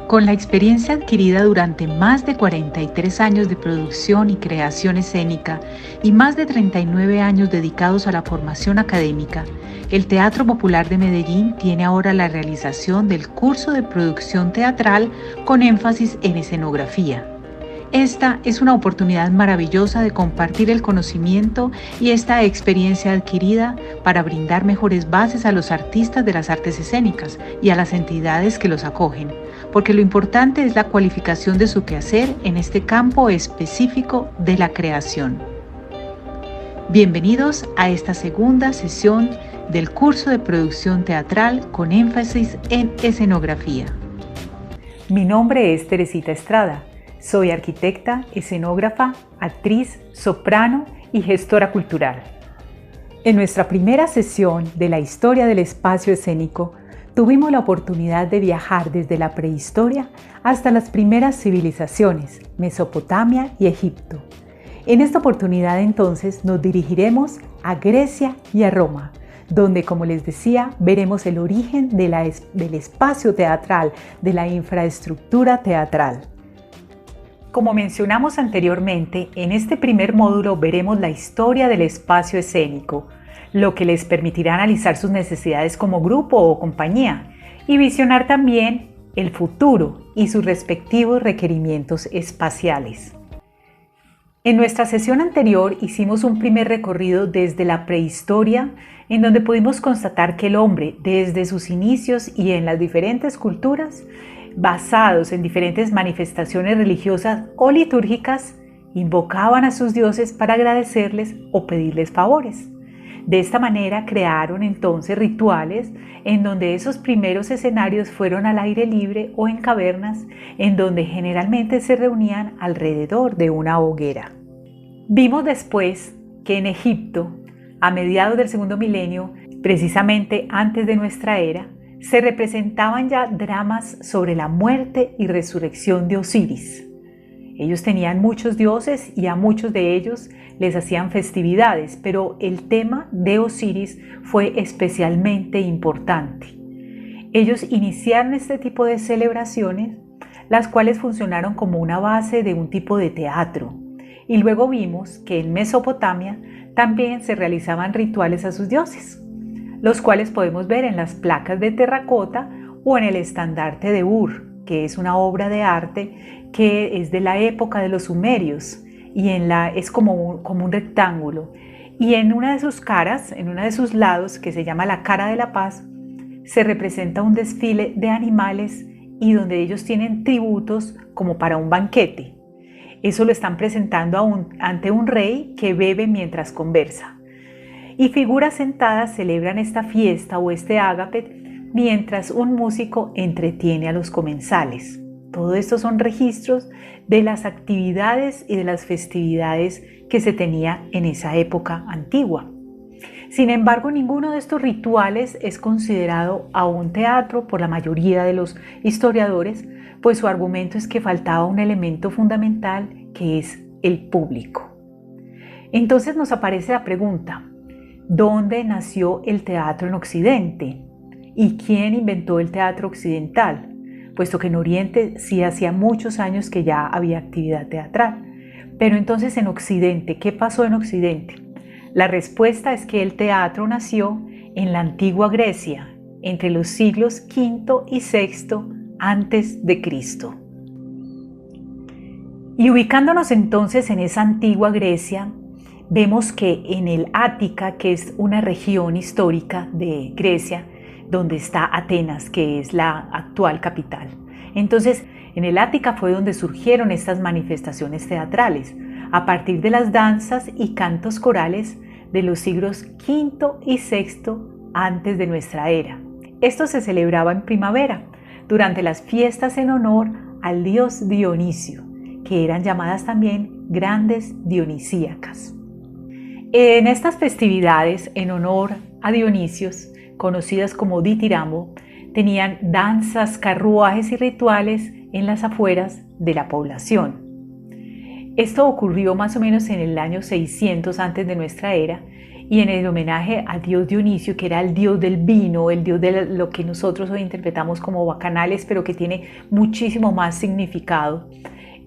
Con la experiencia adquirida durante más de 43 años de producción y creación escénica y más de 39 años dedicados a la formación académica, el Teatro Popular de Medellín tiene ahora la realización del curso de producción teatral con énfasis en escenografía. Esta es una oportunidad maravillosa de compartir el conocimiento y esta experiencia adquirida para brindar mejores bases a los artistas de las artes escénicas y a las entidades que los acogen, porque lo importante es la cualificación de su quehacer en este campo específico de la creación. Bienvenidos a esta segunda sesión del curso de producción teatral con énfasis en escenografía. Mi nombre es Teresita Estrada. Soy arquitecta, escenógrafa, actriz, soprano y gestora cultural. En nuestra primera sesión de la historia del espacio escénico, tuvimos la oportunidad de viajar desde la prehistoria hasta las primeras civilizaciones, Mesopotamia y Egipto. En esta oportunidad entonces nos dirigiremos a Grecia y a Roma, donde, como les decía, veremos el origen del espacio teatral, de la infraestructura teatral. Como mencionamos anteriormente, en este primer módulo veremos la historia del espacio escénico, lo que les permitirá analizar sus necesidades como grupo o compañía y visionar también el futuro y sus respectivos requerimientos espaciales. En nuestra sesión anterior hicimos un primer recorrido desde la prehistoria, en donde pudimos constatar que el hombre, desde sus inicios y en las diferentes culturas, basados en diferentes manifestaciones religiosas o litúrgicas, invocaban a sus dioses para agradecerles o pedirles favores. De esta manera crearon entonces rituales en donde esos primeros escenarios fueron al aire libre o en cavernas, en donde generalmente se reunían alrededor de una hoguera. Vimos después que en Egipto, a mediados del segundo milenio, precisamente antes de nuestra era, se representaban ya dramas sobre la muerte y resurrección de Osiris. Ellos tenían muchos dioses y a muchos de ellos les hacían festividades, pero el tema de Osiris fue especialmente importante. Ellos iniciaron este tipo de celebraciones, las cuales funcionaron como una base de un tipo de teatro. Y luego vimos que en Mesopotamia también se realizaban rituales a sus dioses, los cuales podemos ver en las placas de terracota o en el estandarte de Ur, que es una obra de arte que es de la época de los sumerios y es como un rectángulo. Y en una de sus caras, en uno de sus lados, que se llama la cara de la paz, se representa un desfile de animales y donde ellos tienen tributos como para un banquete. Eso lo están presentando ante un rey que bebe mientras conversa. Y figuras sentadas celebran esta fiesta o este ágape mientras un músico entretiene a los comensales. Todo esto son registros de las actividades y de las festividades que se tenía en esa época antigua. Sin embargo, ninguno de estos rituales es considerado aún teatro por la mayoría de los historiadores, pues su argumento es que faltaba un elemento fundamental que es el público. Entonces nos aparece la pregunta: ¿dónde nació el teatro en Occidente? ¿Y quién inventó el teatro occidental? Puesto que en Oriente sí hacía muchos años que ya había actividad teatral. Pero entonces en Occidente, ¿qué pasó en Occidente? La respuesta es que el teatro nació en la antigua Grecia, entre los siglos V y VI antes de Cristo. Y ubicándonos entonces en esa antigua Grecia, vemos que en el Ática, que es una región histórica de Grecia, donde está Atenas, que es la actual capital. Entonces, en el Ática fue donde surgieron estas manifestaciones teatrales, a partir de las danzas y cantos corales de los siglos V y VI antes de nuestra era. Esto se celebraba en primavera, durante las fiestas en honor al dios Dionisio, que eran llamadas también grandes dionisíacas. En estas festividades en honor a Dionisios, conocidas como Ditirambo, tenían danzas, carruajes y rituales en las afueras de la población. Esto ocurrió más o menos en el año 600 antes de nuestra era y en el homenaje a dios Dionisio, que era el dios del vino, el dios de lo que nosotros hoy interpretamos como bacanales, pero que tiene muchísimo más significado.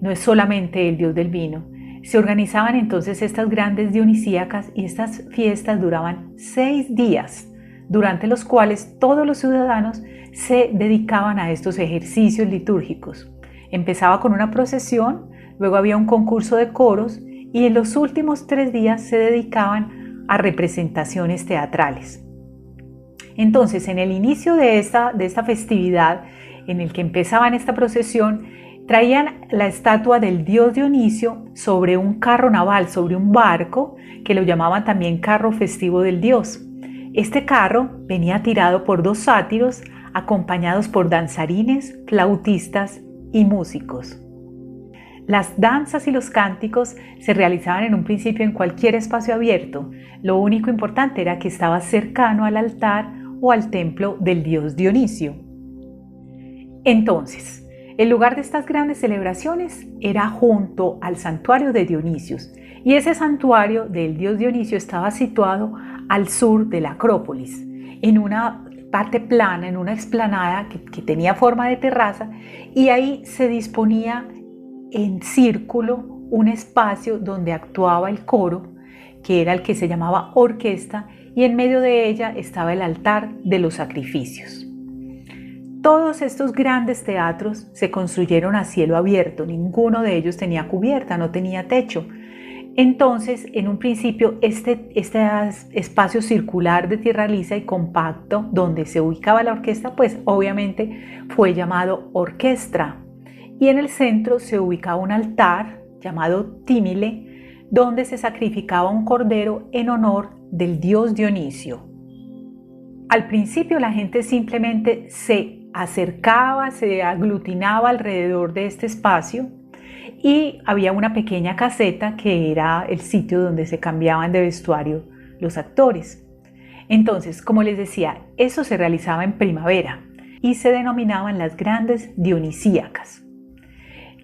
No es solamente el dios del vino. Se organizaban entonces estas grandes dionisíacas y estas fiestas duraban 6 días, durante los cuales todos los ciudadanos se dedicaban a estos ejercicios litúrgicos. Empezaba con una procesión, luego había un concurso de coros y en los últimos 3 días se dedicaban a representaciones teatrales. Entonces, en el inicio de esta festividad, en el que empezaban esta procesión, traían la estatua del dios Dionisio sobre un carro naval, sobre un barco, que lo llamaban también carro festivo del dios. Este carro venía tirado por 2 sátiros, acompañados por danzarines, flautistas y músicos. Las danzas y los cánticos se realizaban en un principio en cualquier espacio abierto. Lo único importante era que estaba cercano al altar o al templo del dios Dionisio. Entonces, el lugar de estas grandes celebraciones era junto al santuario de Dionisios, y ese santuario del dios Dionisio estaba situado al sur de la Acrópolis, en una parte plana, en una explanada que tenía forma de terraza, y ahí se disponía en círculo un espacio donde actuaba el coro, que era el que se llamaba orquesta, y en medio de ella estaba el altar de los sacrificios. Todos estos grandes teatros se construyeron a cielo abierto, ninguno de ellos tenía cubierta, no tenía techo. Entonces, en un principio, este espacio circular de tierra lisa y compacto donde se ubicaba la orquesta, pues obviamente fue llamado orquestra. Y en el centro se ubicaba un altar llamado tímile, donde se sacrificaba un cordero en honor del dios Dionisio. Al principio la gente simplemente se acercaba, se aglutinaba alrededor de este espacio y había una pequeña caseta que era el sitio donde se cambiaban de vestuario los actores. Entonces, como les decía, eso se realizaba en primavera y se denominaban las grandes dionisíacas.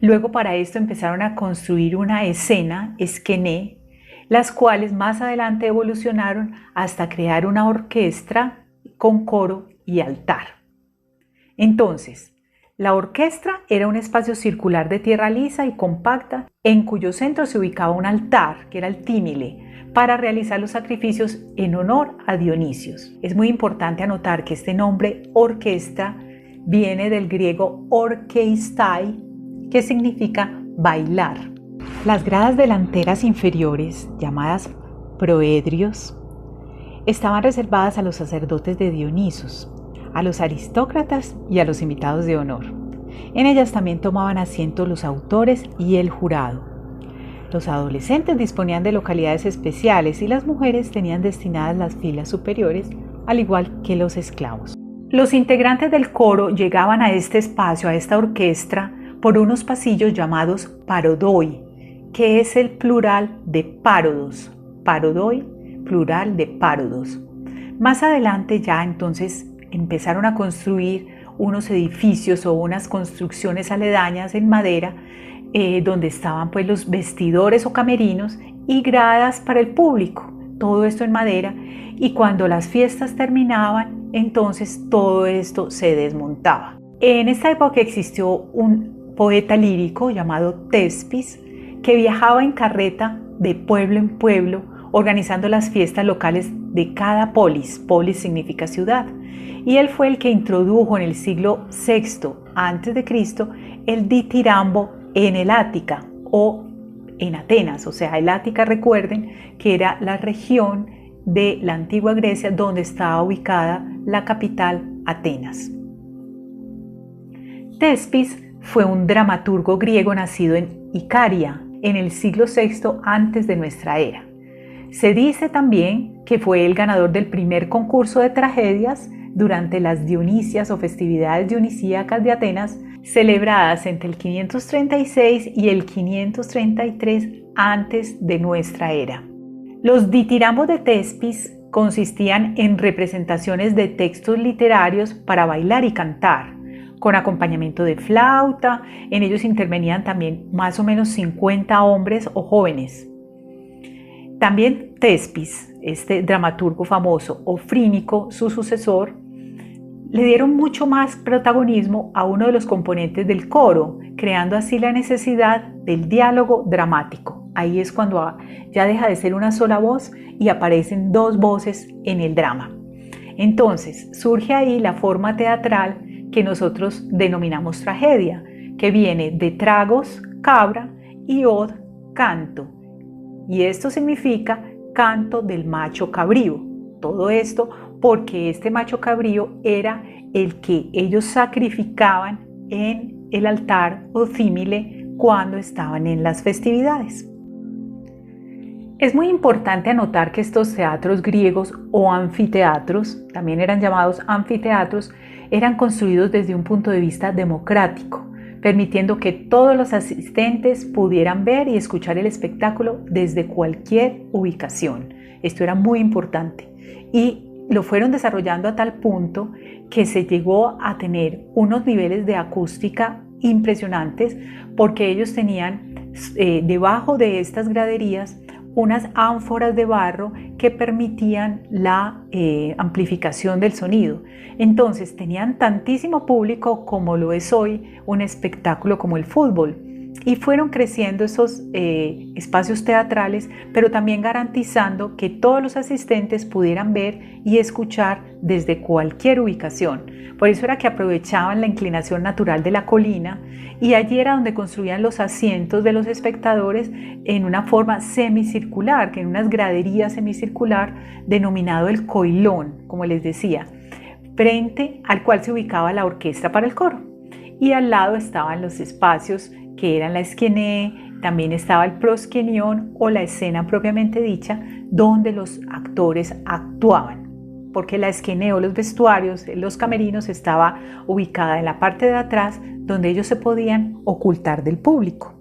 Luego para esto empezaron a construir una escena, esquené, las cuales más adelante evolucionaron hasta crear una orquesta con coro y altar. Entonces, la orquesta era un espacio circular de tierra lisa y compacta en cuyo centro se ubicaba un altar, que era el tímile, para realizar los sacrificios en honor a Dionisios. Es muy importante anotar que este nombre orquesta viene del griego orkeistai, que significa bailar. Las gradas delanteras inferiores, llamadas proedrios, estaban reservadas a los sacerdotes de Dionisos, a los aristócratas y a los invitados de honor. En ellas también tomaban asiento los autores y el jurado. Los adolescentes disponían de localidades especiales y las mujeres tenían destinadas las filas superiores, al igual que los esclavos. Los integrantes del coro llegaban a este espacio, a esta orquesta, por unos pasillos llamados parodoi, que es el plural de párodos. Parodoi, plural de párodos. Más adelante ya entonces empezaron a construir unos edificios o unas construcciones aledañas en madera donde estaban pues los vestidores o camerinos y gradas para el público, todo esto en madera, y cuando las fiestas terminaban entonces todo esto se desmontaba. En esta época existió un poeta lírico llamado Tespis que viajaba en carreta de pueblo en pueblo organizando las fiestas locales de cada polis. Polis significa ciudad. Y él fue el que introdujo en el siglo VI a.C. el ditirambo en el Ática o en Atenas. O sea, el Ática, recuerden que era la región de la antigua Grecia donde estaba ubicada la capital, Atenas. Tespis fue un dramaturgo griego nacido en Icaria en el siglo VI antes de nuestra era. Se dice también que fue el ganador del primer concurso de tragedias durante las Dionisias o festividades dionisíacas de Atenas, celebradas entre el 536 y el 533 antes de nuestra era. Los ditirambos de Tespis consistían en representaciones de textos literarios para bailar y cantar, con acompañamiento de flauta. En ellos intervenían también más o menos 50 hombres o jóvenes. También Tespis este dramaturgo famoso, o Frínico, su sucesor, le dieron mucho más protagonismo a uno de los componentes del coro, creando así la necesidad del diálogo dramático. Ahí es cuando ya deja de ser una sola voz y aparecen dos voces en el drama. Entonces surge ahí la forma teatral que nosotros denominamos tragedia, que viene de tragos, cabra, y od, canto. Y esto significa canto del macho cabrío. Todo esto porque este macho cabrío era el que ellos sacrificaban en el altar o címile cuando estaban en las festividades. Es muy importante anotar que estos teatros griegos o anfiteatros, también eran llamados anfiteatros, eran construidos desde un punto de vista democrático, permitiendo que todos los asistentes pudieran ver y escuchar el espectáculo desde cualquier ubicación. Esto era muy importante y lo fueron desarrollando a tal punto que se llegó a tener unos niveles de acústica impresionantes, porque ellos tenían debajo de estas graderías unas ánforas de barro que permitían la amplificación del sonido. Entonces tenían tantísimo público como lo es hoy un espectáculo como el fútbol. Y fueron creciendo esos espacios teatrales, pero también garantizando que todos los asistentes pudieran ver y escuchar desde cualquier ubicación. Por eso era que aprovechaban la inclinación natural de la colina, y allí era donde construían los asientos de los espectadores en una forma semicircular, que en unas graderías semicircular, denominado el coilón, como les decía, frente al cual se ubicaba la orquesta para el coro. Y al lado estaban los espacios que eran la esquené, también estaba el proskenion o la escena propiamente dicha, donde los actores actuaban, porque la esquené o los vestuarios, los camerinos, estaba ubicada en la parte de atrás, donde ellos se podían ocultar del público.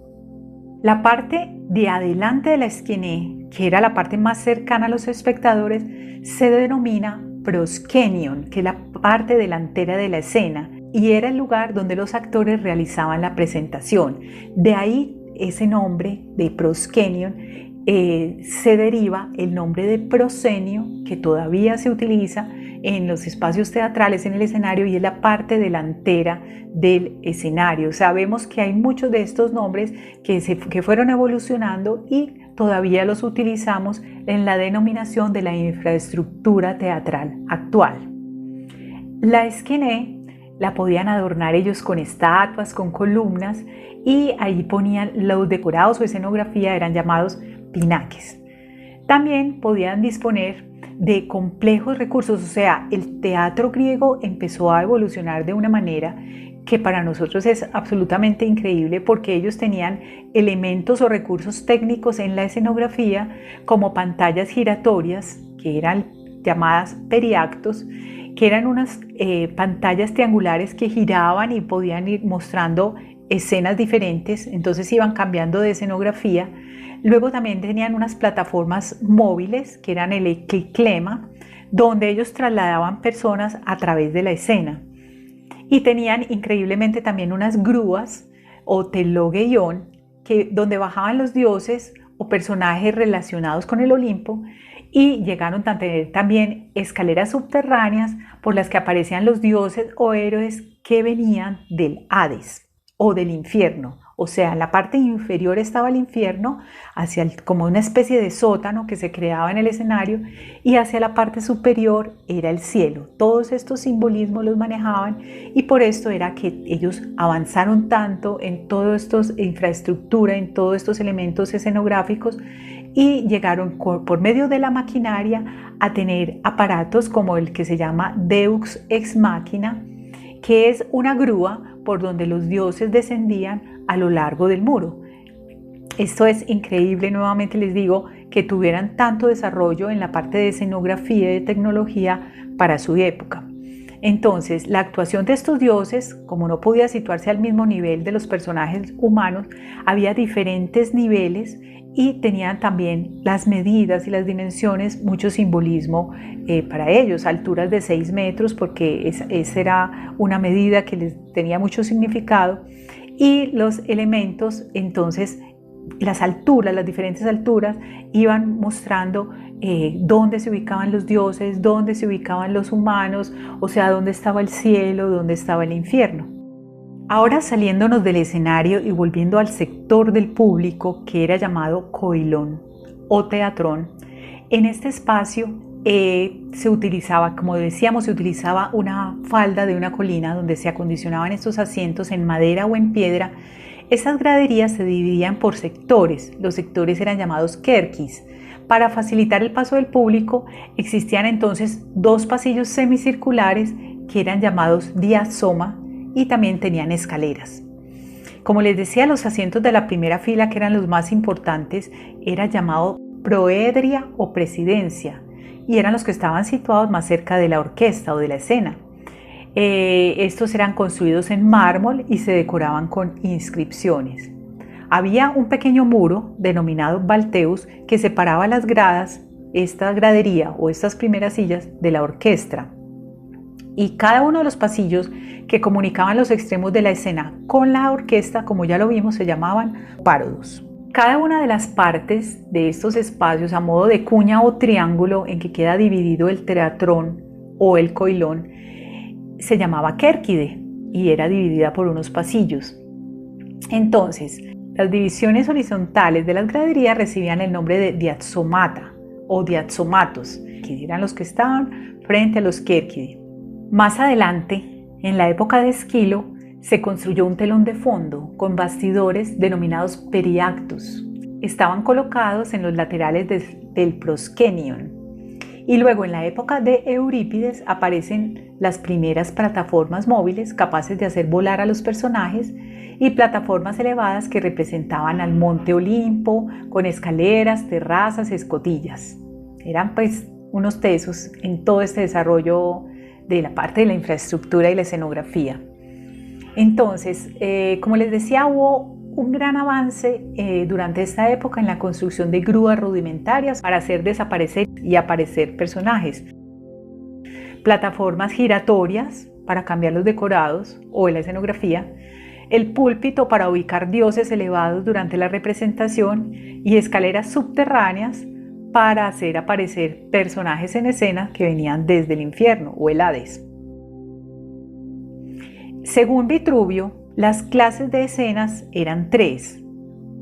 La parte de adelante de la esquené, que era la parte más cercana a los espectadores, se denomina proskenion, que es la parte delantera de la escena, y era el lugar donde los actores realizaban la presentación. De ahí ese nombre de proskenion se deriva el nombre de proscenio, que todavía se utiliza en los espacios teatrales, en el escenario, y es la parte delantera del escenario. Sabemos que hay muchos de estos nombres que fueron evolucionando y todavía los utilizamos en la denominación de la infraestructura teatral actual. La esquené la podían adornar ellos con estatuas, con columnas, y ahí ponían los decorados o escenografía, eran llamados pinaques. También podían disponer de complejos recursos, o sea, el teatro griego empezó a evolucionar de una manera que para nosotros es absolutamente increíble, porque ellos tenían elementos o recursos técnicos en la escenografía, como pantallas giratorias, que eran llamadas periactos, que eran unas pantallas triangulares que giraban y podían ir mostrando escenas diferentes, entonces iban cambiando de escenografía. Luego también tenían unas plataformas móviles, que eran el eclema, donde ellos trasladaban personas a través de la escena. Y tenían increíblemente también unas grúas o telogeion, donde bajaban los dioses o personajes relacionados con el Olimpo, y llegaron a tener también escaleras subterráneas por las que aparecían los dioses o héroes que venían del Hades o del infierno. O sea, en la parte inferior estaba el infierno, como una especie de sótano que se creaba en el escenario, y hacia la parte superior era el cielo. Todos estos simbolismos los manejaban, y por esto era que ellos avanzaron tanto en toda esta infraestructura, en todos estos elementos escenográficos, y llegaron por medio de la maquinaria a tener aparatos como el que se llama Deux Ex Machina, que es una grúa por donde los dioses descendían a lo largo del muro. Esto es increíble, nuevamente les digo, que tuvieran tanto desarrollo en la parte de escenografía y de tecnología para su época. Entonces, la actuación de estos dioses, como no podía situarse al mismo nivel de los personajes humanos, había diferentes niveles y tenían también las medidas y las dimensiones, mucho simbolismo para ellos, alturas de 6 metros, porque esa era una medida que les tenía mucho significado, y los elementos entonces las alturas, las diferentes alturas, iban mostrando dónde se ubicaban los dioses, dónde se ubicaban los humanos, o sea, dónde estaba el cielo, dónde estaba el infierno. Ahora saliéndonos del escenario y volviendo al sector del público que era llamado coilón o teatrón, en este espacio se utilizaba, como decíamos, se utilizaba una falda de una colina donde se acondicionaban estos asientos en madera o en piedra. Estas graderías se dividían por sectores. Los sectores eran llamados kerkis. Para facilitar el paso del público existían entonces dos pasillos semicirculares que eran llamados diasoma y también tenían escaleras. Como les decía, los asientos de la primera fila, que eran los más importantes, era llamado proedria o presidencia y eran los que estaban situados más cerca de la orquesta o de la escena. Estos eran construidos en mármol y se decoraban con inscripciones. Había un pequeño muro denominado Balteus que separaba las gradas, esta gradería o estas primeras sillas de la orquesta. Y cada uno de los pasillos que comunicaban los extremos de la escena con la orquesta, como ya lo vimos, se llamaban parodos. Cada una de las partes de estos espacios, a modo de cuña o triángulo en que queda dividido el teatrón o el coilón, se llamaba kérkide y era dividida por unos pasillos. Entonces, las divisiones horizontales de las graderías recibían el nombre de diatsomata o diatsomatos, que eran los que estaban frente a los kérkide. Más adelante, en la época de Esquilo, se construyó un telón de fondo con bastidores denominados periactos. Estaban colocados en los laterales del proscenion. Y luego en la época de Eurípides aparecen las primeras plataformas móviles capaces de hacer volar a los personajes y plataformas elevadas que representaban al monte Olimpo con escaleras, terrazas, escotillas. Eran pues unos tesos en todo este desarrollo de la parte de la infraestructura y la escenografía. Entonces, como les decía, hubo un gran avance durante esta época en la construcción de grúas rudimentarias para hacer desaparecer y aparecer personajes, plataformas giratorias para cambiar los decorados o la escenografía, el púlpito para ubicar dioses elevados durante la representación y escaleras subterráneas para hacer aparecer personajes en escena que venían desde el infierno o el Hades. Según Vitruvio, las clases de escenas eran tres: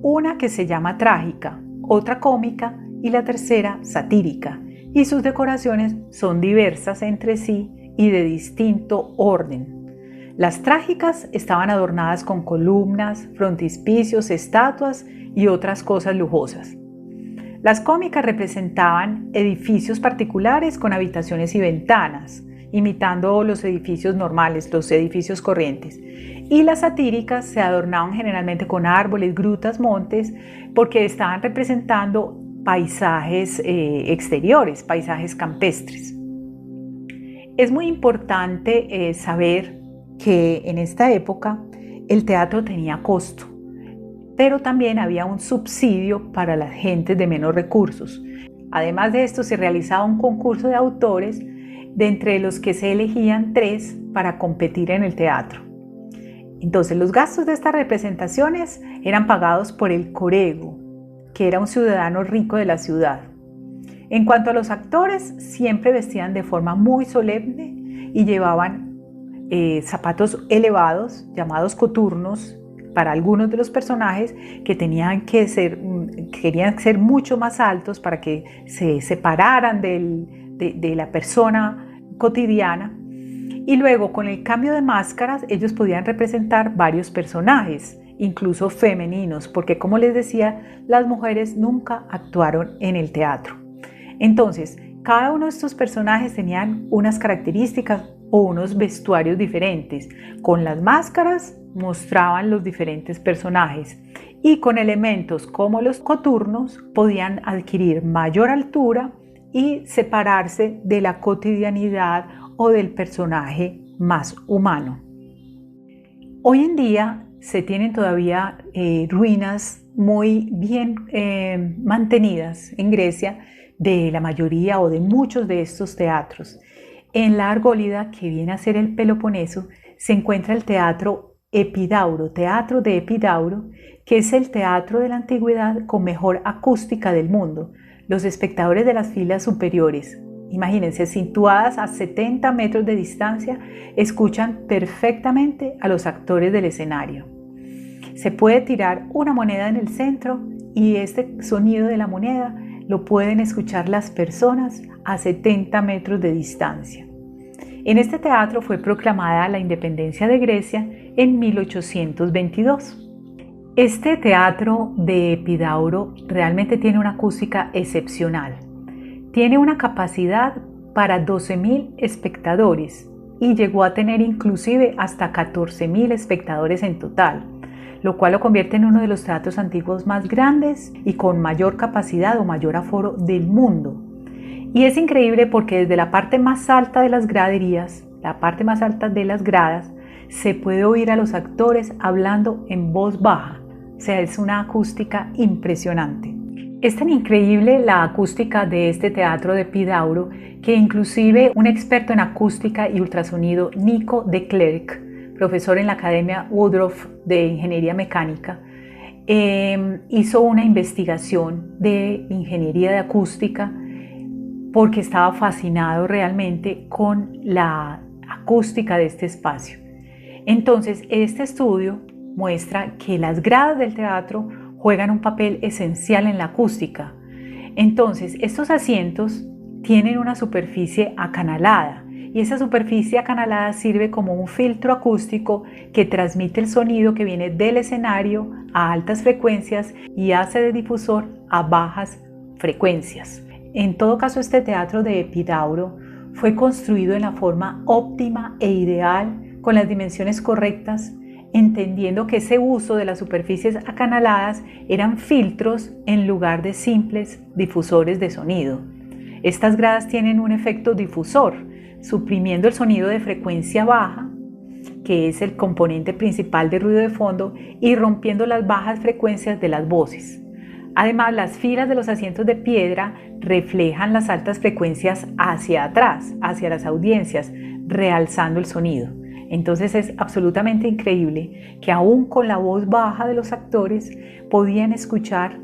una que se llama trágica, otra cómica y la tercera satírica, y sus decoraciones son diversas entre sí y de distinto orden. Las trágicas estaban adornadas con columnas, frontispicios, estatuas y otras cosas lujosas. Las cómicas representaban edificios particulares con habitaciones y ventanas, imitando los edificios normales, los edificios corrientes. Y las satíricas se adornaban generalmente con árboles, grutas, montes, porque estaban representando paisajes exteriores, paisajes campestres. Es muy importante saber que en esta época el teatro tenía costo, pero también había un subsidio para las gentes de menos recursos. Además de esto, se realizaba un concurso de autores, de entre los que se elegían 3 para competir en el teatro. Entonces, los gastos de estas representaciones eran pagados por el corego, que era un ciudadano rico de la ciudad. En cuanto a los actores, siempre vestían de forma muy solemne y llevaban zapatos elevados, llamados coturnos, para algunos de los personajes que querían ser mucho más altos para que se separaran de la persona cotidiana. Y luego, con el cambio de máscaras, ellos podían representar varios personajes, incluso femeninos, porque, como les decía, las mujeres nunca actuaron en el teatro. Entonces, cada uno de estos personajes tenían unas características o unos vestuarios diferentes. Con las máscaras mostraban los diferentes personajes y con elementos como los coturnos podían adquirir mayor altura y separarse de la cotidianidad o del personaje más humano. Hoy en día se tienen todavía ruinas muy bien mantenidas en Grecia de la mayoría o de muchos de estos teatros. En la Argólida, que viene a ser el Peloponeso, se encuentra el teatro Epidauro, Teatro de Epidauro, que es el teatro de la antigüedad con mejor acústica del mundo. Los espectadores de las filas superiores, imagínense, situadas a 70 metros de distancia, escuchan perfectamente a los actores del escenario. Se puede tirar una moneda en el centro y este sonido de la moneda lo pueden escuchar las personas a 70 metros de distancia. En este teatro fue proclamada la independencia de Grecia en 1822. Este teatro de Epidauro realmente tiene una acústica excepcional. Tiene una capacidad para 12.000 espectadores y llegó a tener inclusive hasta 14.000 espectadores en total, lo cual lo convierte en uno de los teatros antiguos más grandes y con mayor capacidad o mayor aforo del mundo. Y es increíble porque desde la parte más alta de las graderías, la parte más alta de las gradas, se puede oír a los actores hablando en voz baja. O sea, es una acústica impresionante. Es tan increíble la acústica de este teatro de Epidauro que inclusive un experto en acústica y ultrasonido, Nico de Klerk, profesor en la Academia Woodruff de Ingeniería Mecánica, hizo una investigación de ingeniería de acústica porque estaba fascinado realmente con la acústica de este espacio. Entonces, este estudio muestra que las gradas del teatro juegan un papel esencial en la acústica. Entonces, estos asientos tienen una superficie acanalada y esa superficie acanalada sirve como un filtro acústico que transmite el sonido que viene del escenario a altas frecuencias y hace de difusor a bajas frecuencias. En todo caso, este teatro de Epidauro fue construido en la forma óptima e ideal, con las dimensiones correctas, entendiendo que ese uso de las superficies acanaladas eran filtros en lugar de simples difusores de sonido. Estas gradas tienen un efecto difusor, suprimiendo el sonido de frecuencia baja, que es el componente principal de ruido de fondo, y rompiendo las bajas frecuencias de las voces. Además, las filas de los asientos de piedra reflejan las altas frecuencias hacia atrás, hacia las audiencias, realzando el sonido. Entonces es absolutamente increíble que aún con la voz baja de los actores podían escuchar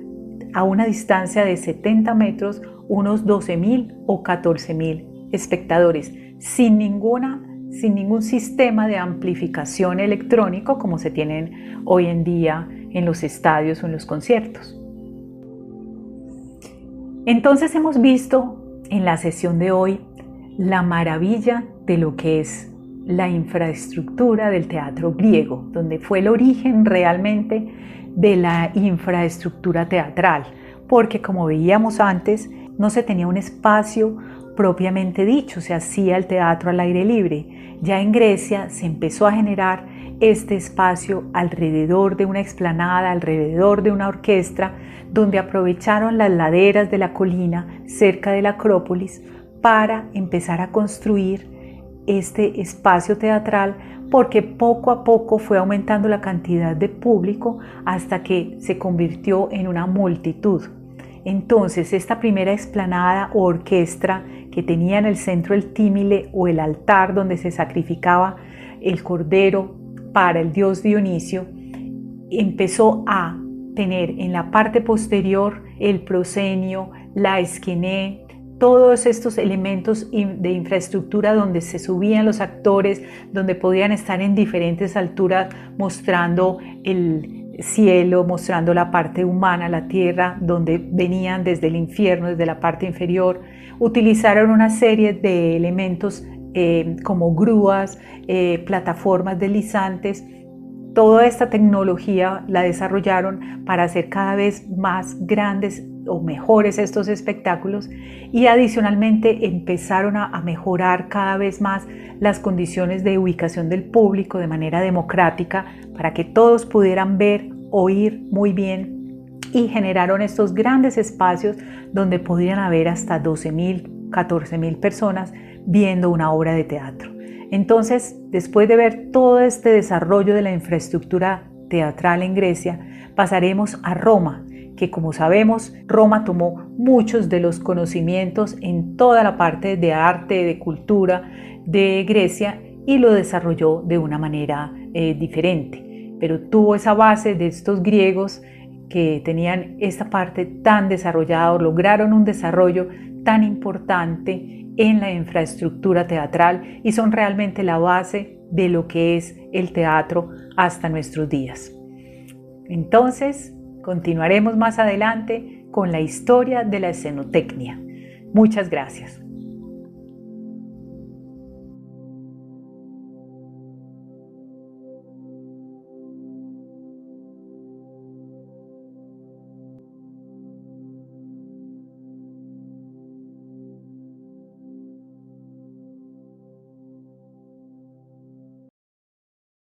a una distancia de 70 metros unos 12.000 o 14.000 espectadores sin ningún sistema de amplificación electrónico como se tienen hoy en día en los estadios o en los conciertos. Entonces hemos visto en la sesión de hoy la maravilla de lo que es la infraestructura del teatro griego, donde fue el origen realmente de la infraestructura teatral, porque como veíamos antes, no se tenía un espacio propiamente dicho, se hacía el teatro al aire libre. Ya en Grecia se empezó a generar este espacio alrededor de una explanada, alrededor de una orquesta, donde aprovecharon las laderas de la colina cerca de la Acrópolis para empezar a construir este espacio teatral, porque poco a poco fue aumentando la cantidad de público hasta que se convirtió en una multitud. Entonces, esta primera explanada o orquesta que tenía en el centro el tímile o el altar donde se sacrificaba el cordero para el dios Dionisio, empezó a tener en la parte posterior el proscenio, la esquené, todos estos elementos de infraestructura donde se subían los actores, donde podían estar en diferentes alturas mostrando el cielo, mostrando la parte humana, la tierra, donde venían desde el infierno, desde la parte inferior. Utilizaron una serie de elementos como grúas, plataformas deslizantes. Toda esta tecnología la desarrollaron para hacer cada vez más grandes o mejores estos espectáculos, y adicionalmente empezaron a mejorar cada vez más las condiciones de ubicación del público de manera democrática para que todos pudieran ver, oír muy bien, y generaron estos grandes espacios donde podían haber hasta 12.000, 14.000 personas viendo una obra de teatro. Entonces, después de ver todo este desarrollo de la infraestructura teatral en Grecia, pasaremos a Roma, que como sabemos, Roma tomó muchos de los conocimientos en toda la parte de arte, de cultura de Grecia, y lo desarrolló de una manera diferente, pero tuvo esa base de estos griegos que tenían esta parte tan desarrollada, lograron un desarrollo tan importante en la infraestructura teatral y son realmente la base de lo que es el teatro hasta nuestros días. Entonces, continuaremos más adelante con la historia de la escenotecnia. Muchas gracias.